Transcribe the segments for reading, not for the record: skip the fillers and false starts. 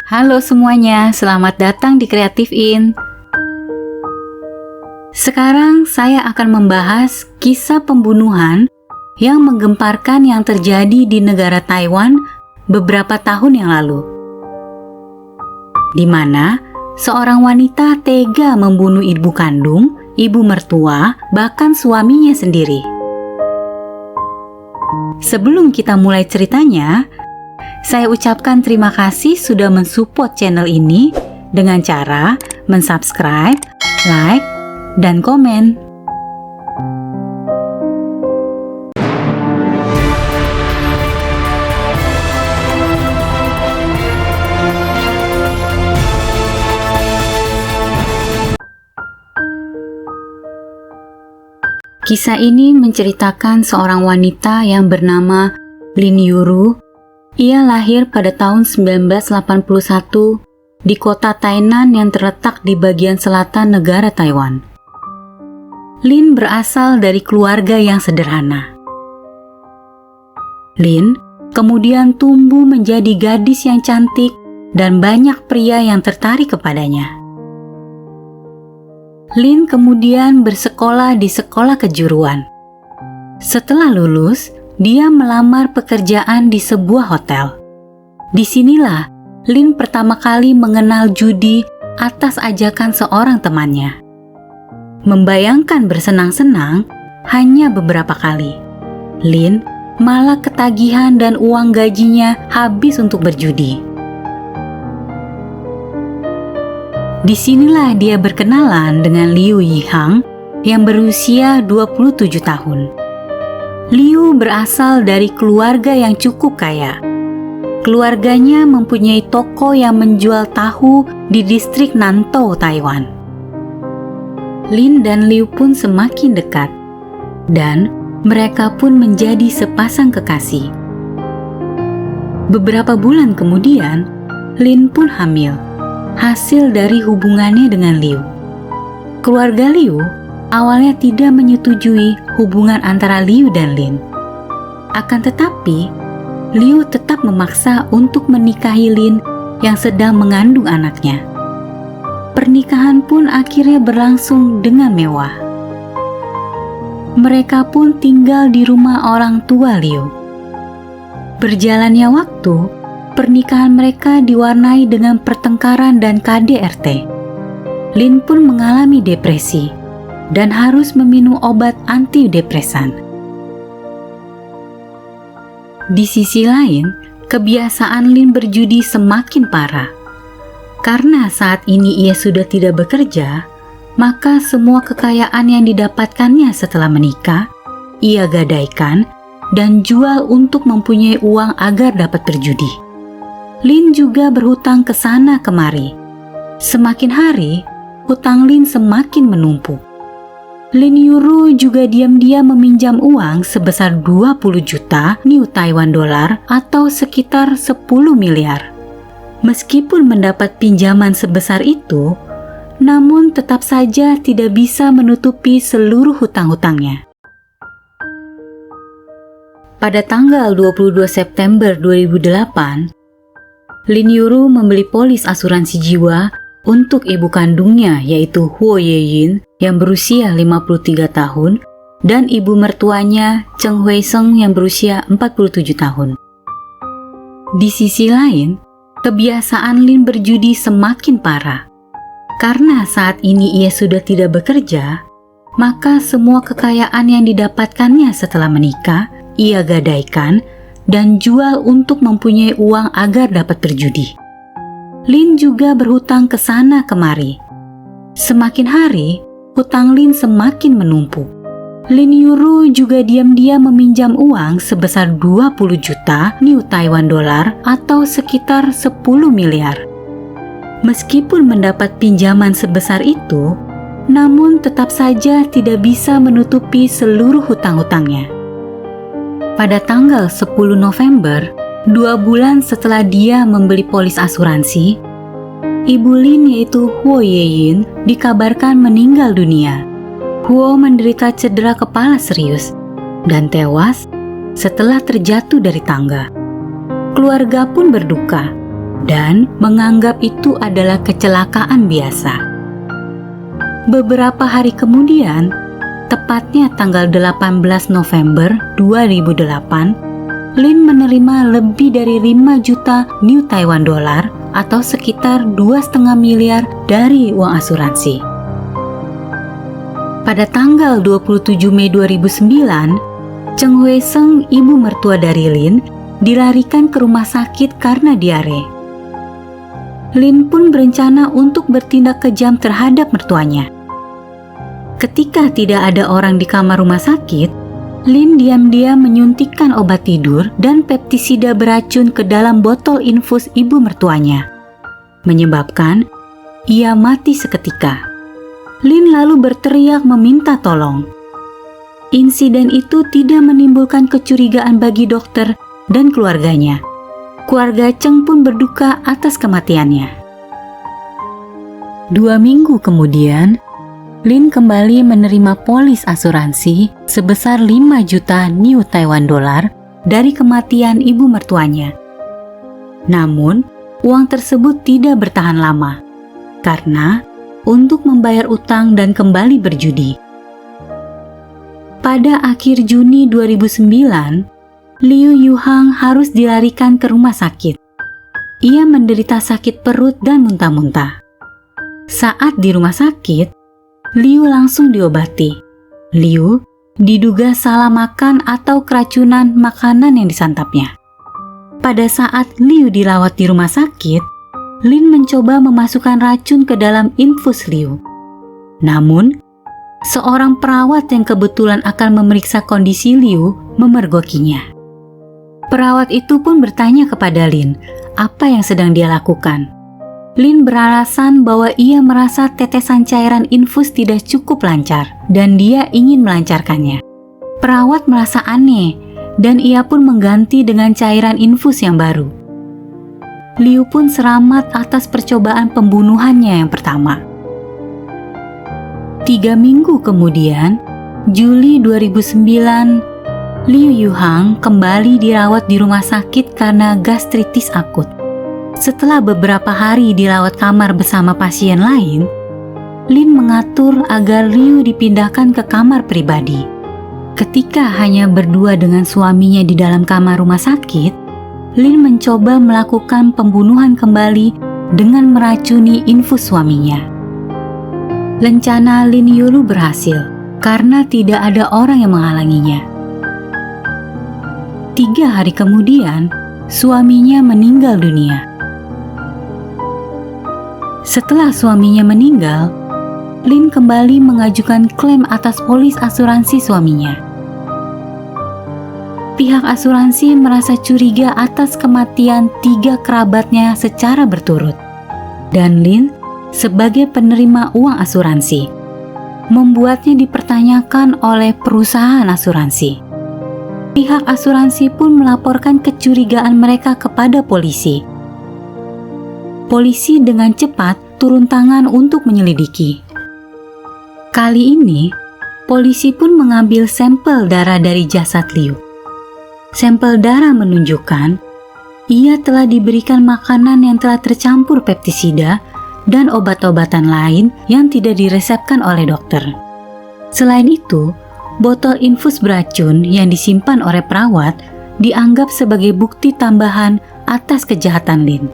Halo semuanya, selamat datang di Creative In. Sekarang saya akan membahas kisah pembunuhan yang menggemparkan yang terjadi di negara Taiwan beberapa tahun yang lalu, di mana seorang wanita tega membunuh ibu kandung, ibu mertua, bahkan suaminya sendiri. Sebelum kita mulai ceritanya, saya ucapkan terima kasih sudah mensupport channel ini dengan cara mensubscribe, like, dan komen. Kisah ini menceritakan seorang wanita yang bernama Lin Yuru. Ia lahir pada tahun 1981 di kota Tainan yang terletak di bagian selatan negara Taiwan. Lin berasal dari keluarga yang sederhana. Lin kemudian tumbuh menjadi gadis yang cantik dan banyak pria yang tertarik kepadanya. Lin kemudian bersekolah di sekolah kejuruan. Setelah lulus, dia melamar pekerjaan di sebuah hotel. Disinilah Lin pertama kali mengenal judi atas ajakan seorang temannya. Membayangkan bersenang-senang hanya beberapa kali, Lin malah ketagihan dan uang gajinya habis untuk berjudi. Disinilah dia berkenalan dengan Liu Yihang yang berusia 27 tahun. Liu berasal dari keluarga yang cukup kaya. Keluarganya mempunyai toko yang menjual tahu di distrik Nantou, Taiwan. Lin dan Liu pun semakin dekat, dan mereka pun menjadi sepasang kekasih. Beberapa bulan kemudian, Lin pun hamil, hasil dari hubungannya dengan Liu. Keluarga Liu awalnya tidak menyetujui hubungan antara Liu dan Lin. Akan tetapi, Liu tetap memaksa untuk menikahi Lin yang sedang mengandung anaknya. Pernikahan pun akhirnya berlangsung dengan mewah. Mereka pun tinggal di rumah orang tua Liu. Berjalannya waktu, pernikahan mereka diwarnai dengan pertengkaran dan KDRT. Lin pun mengalami depresi dan harus meminum obat antidepresan. Di sisi lain, kebiasaan Lin berjudi semakin parah. Karena saat ini ia sudah tidak bekerja, maka semua kekayaan yang didapatkannya setelah menikah, ia gadaikan dan jual untuk mempunyai uang agar dapat berjudi. Lin juga berhutang ke sana kemari. Semakin hari, hutang Lin semakin menumpuk. Lin Yuru juga diam-diam meminjam uang sebesar 20 juta New Taiwan Dollar atau sekitar 10 miliar. Meskipun mendapat pinjaman sebesar itu, namun tetap saja tidak bisa menutupi seluruh hutang-hutangnya. Pada tanggal 22 September 2008, Lin Yuru membeli polis asuransi jiwa untuk ibu kandungnya yaitu Huo Yeyin yang berusia 53 tahun dan ibu mertuanya Cheng Huiseng yang berusia 47 tahun. Di sisi lain, kebiasaan Lin berjudi semakin parah. Karena saat ini ia sudah tidak bekerja, maka semua kekayaan yang didapatkannya setelah menikah, ia gadaikan dan jual untuk mempunyai uang agar dapat berjudi. Lin juga berhutang ke sana kemari. Semakin hari, hutang Lin semakin menumpuk. Lin Yuru juga diam-diam meminjam uang sebesar 20 juta New Taiwan Dollar atau sekitar 10 miliar. Meskipun mendapat pinjaman sebesar itu, namun tetap saja tidak bisa menutupi seluruh hutang-hutangnya. Pada tanggal 10 November, 2 bulan setelah dia membeli polis asuransi, ibu Lin yaitu Huo Yeyin dikabarkan meninggal dunia. Huo menderita cedera kepala serius dan tewas setelah terjatuh dari tangga. Keluarga pun berduka dan menganggap itu adalah kecelakaan biasa. Beberapa hari kemudian, tepatnya tanggal 18 November 2008, Lin menerima lebih dari 5 juta New Taiwan Dollar atau sekitar 2,5 miliar dari uang asuransi. Pada tanggal 27 Mei 2009, Cheng Hui Seng, ibu mertua dari Lin, dilarikan ke rumah sakit karena diare. Lin pun berencana untuk bertindak kejam terhadap mertuanya. Ketika tidak ada orang di kamar rumah sakit, Lin diam-diam menyuntikkan obat tidur dan pestisida beracun ke dalam botol infus ibu mertuanya, menyebabkan ia mati seketika. Lin lalu berteriak meminta tolong. Insiden itu tidak menimbulkan kecurigaan bagi dokter dan keluarganya. Keluarga Cheng pun berduka atas kematiannya. 2 minggu kemudian, Lin kembali menerima polis asuransi sebesar 5 juta New Taiwan Dollar dari kematian ibu mertuanya. Namun, uang tersebut tidak bertahan lama karena untuk membayar utang dan kembali berjudi. Pada akhir Juni 2009, Liu Yuhang harus dilarikan ke rumah sakit. Ia menderita sakit perut dan muntah-muntah. Saat di rumah sakit, Liu langsung diobati. Liu diduga salah makan atau keracunan makanan yang disantapnya. Pada saat Liu dirawat di rumah sakit, Lin mencoba memasukkan racun ke dalam infus Liu. Namun, seorang perawat yang kebetulan akan memeriksa kondisi Liu memergokinya. Perawat itu pun bertanya kepada Lin apa yang sedang dia lakukan. Lin beralasan bahwa ia merasa tetesan cairan infus tidak cukup lancar dan dia ingin melancarkannya. Perawat merasa aneh dan ia pun mengganti dengan cairan infus yang baru. Liu pun selamat atas percobaan pembunuhannya yang pertama. 3 minggu kemudian, Juli 2009, Liu Yuhang kembali dirawat di rumah sakit karena gastritis akut. Setelah beberapa hari dirawat kamar bersama pasien lain, Lin mengatur agar Liu dipindahkan ke kamar pribadi. Ketika hanya berdua dengan suaminya di dalam kamar rumah sakit, Lin mencoba melakukan pembunuhan kembali dengan meracuni infus suaminya. Rencana Lin Yulu berhasil karena tidak ada orang yang menghalanginya. 3 hari kemudian, suaminya meninggal dunia. Setelah suaminya meninggal, Lin kembali mengajukan klaim atas polis asuransi suaminya. Pihak asuransi merasa curiga atas kematian 3 kerabatnya secara berturut. Dan Lin, sebagai penerima uang asuransi, membuatnya dipertanyakan oleh perusahaan asuransi. Pihak asuransi pun melaporkan kecurigaan mereka kepada polisi. Polisi dengan cepat turun tangan untuk menyelidiki. Kali ini, polisi pun mengambil sampel darah dari jasad Liu. Sampel darah menunjukkan ia telah diberikan makanan yang telah tercampur pestisida dan obat-obatan lain yang tidak diresepkan oleh dokter. Selain itu, botol infus beracun yang disimpan oleh perawat dianggap sebagai bukti tambahan atas kejahatan Lin.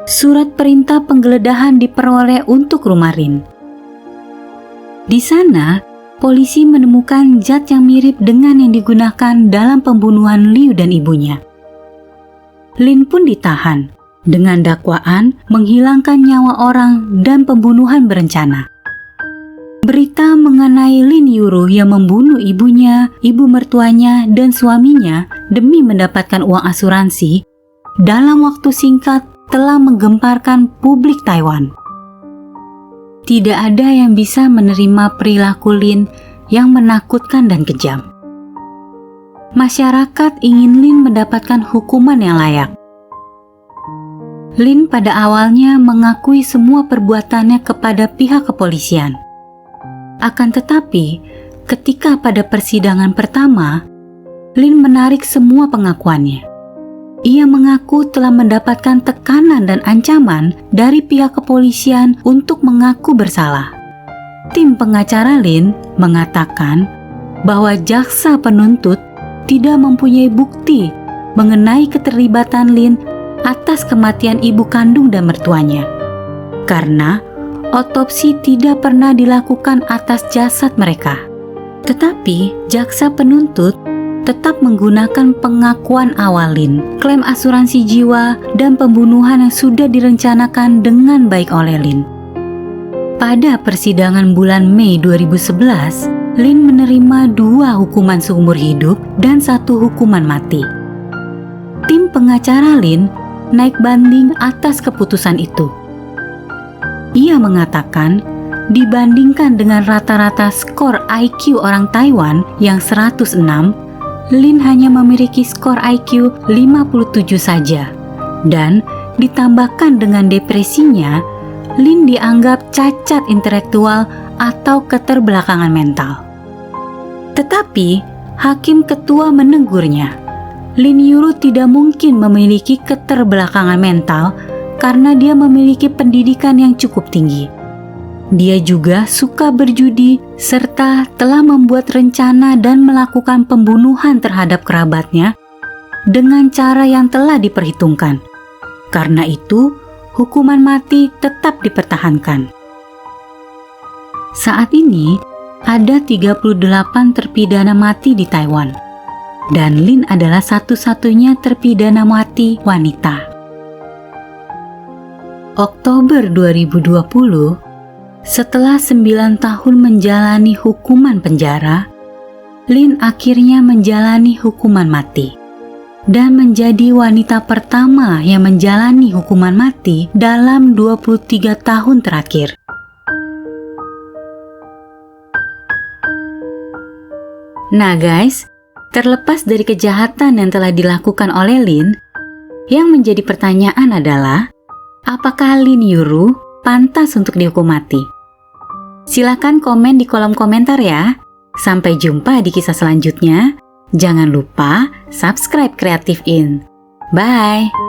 Surat perintah penggeledahan diperoleh untuk rumah Lin. Di sana, polisi menemukan zat yang mirip dengan yang digunakan dalam pembunuhan Liu dan ibunya. Lin pun ditahan dengan dakwaan menghilangkan nyawa orang dan pembunuhan berencana. Berita mengenai Lin Yuru yang membunuh ibunya, ibu mertuanya, dan suaminya demi mendapatkan uang asuransi dalam waktu singkat telah menggemparkan publik Taiwan. Tidak ada yang bisa menerima perilaku Lin yang menakutkan dan kejam. Masyarakat ingin Lin mendapatkan hukuman yang layak. Lin pada awalnya mengakui semua perbuatannya kepada pihak kepolisian. Akan tetapi, ketika pada persidangan pertama, Lin menarik semua pengakuannya. ia mengaku telah mendapatkan tekanan dan ancaman dari pihak kepolisian untuk mengaku bersalah. Tim pengacara Lin mengatakan bahwa jaksa penuntut tidak mempunyai bukti mengenai keterlibatan Lin atas kematian ibu kandung dan mertuanya, karena otopsi tidak pernah dilakukan atas jasad mereka. Tetapi jaksa penuntut tetap menggunakan pengakuan awal Lin, klaim asuransi jiwa, dan pembunuhan yang sudah direncanakan dengan baik oleh Lin. Pada persidangan bulan Mei 2011, Lin menerima 2 hukuman seumur hidup dan 1 hukuman mati. Tim pengacara Lin naik banding atas keputusan itu. Ia mengatakan, dibandingkan dengan rata-rata skor IQ orang Taiwan yang 106, Lin hanya memiliki skor IQ 57 saja. Dan ditambahkan dengan depresinya, Lin dianggap cacat intelektual atau keterbelakangan mental. Tetapi, hakim ketua menegurnya. Lin Yuru tidak mungkin memiliki keterbelakangan mental karena dia memiliki pendidikan yang cukup tinggi. Dia juga suka berjudi serta telah membuat rencana dan melakukan pembunuhan terhadap kerabatnya dengan cara yang telah diperhitungkan. Karena itu, hukuman mati tetap dipertahankan. Saat ini, ada 38 terpidana mati di Taiwan, dan Lin adalah satu-satunya terpidana mati wanita. Oktober 2020, setelah 9 tahun menjalani hukuman penjara, Lin akhirnya menjalani hukuman mati dan menjadi wanita pertama yang menjalani hukuman mati dalam 23 tahun terakhir. Nah guys, terlepas dari kejahatan yang telah dilakukan oleh Lin, yang menjadi pertanyaan adalah, apakah Lin Yuru pantas untuk dihukum mati? Silakan komen di kolom komentar ya. Sampai jumpa di kisah selanjutnya. Jangan lupa subscribe Creative In. Bye!